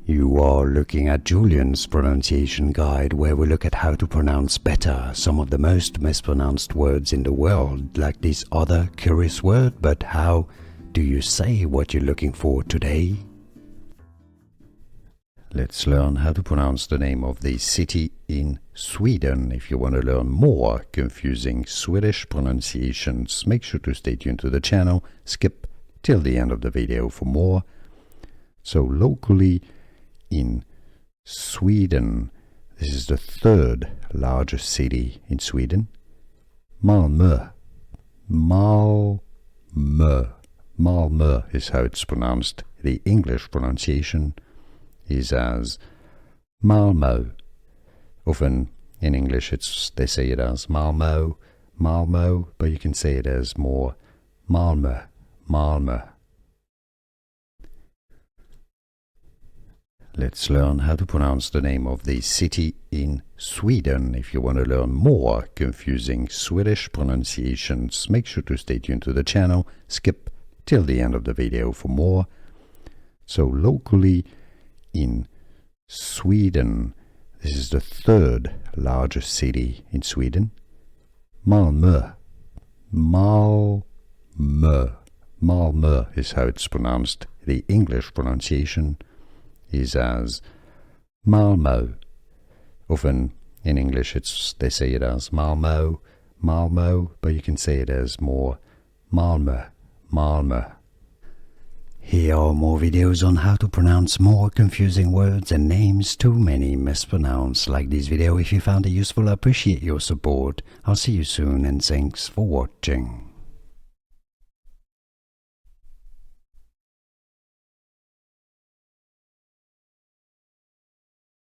You are looking at Julian's pronunciation guide, where we look at how to pronounce better some of the most mispronounced words in the world, like this other curious word. But how do you say what you're looking for today? Let's learn how to pronounce the name of the city in Sweden. If you want to learn more confusing Swedish pronunciations, make sure to stay tuned to the channel. Skip till the end of the video for more. So locally in Sweden, this is the third largest city in Sweden. Malmö. Malmö. Malmö is how it's pronounced. The English pronunciation is as Malmö. Often in English they say it as Malmö, Malmö, but you can say it as more Malmö, Malmö. Let's learn how to pronounce the name of the city in Sweden. If you want to learn more confusing Swedish pronunciations, make sure to stay tuned to the channel. Skip till the end of the video for more. So locally in Sweden, this is the third largest city in Sweden. Malmö. Malmö. Malmö is how it's pronounced. The English pronunciation is as Malmö. Often in English they say it as Malmö, Malmö, but you can say it as more Malmö, Malmö. Here are more videos on how to pronounce more confusing words and names too many mispronounced. Like this video if you found it useful. I appreciate your support. I'll see you soon and thanks for watching.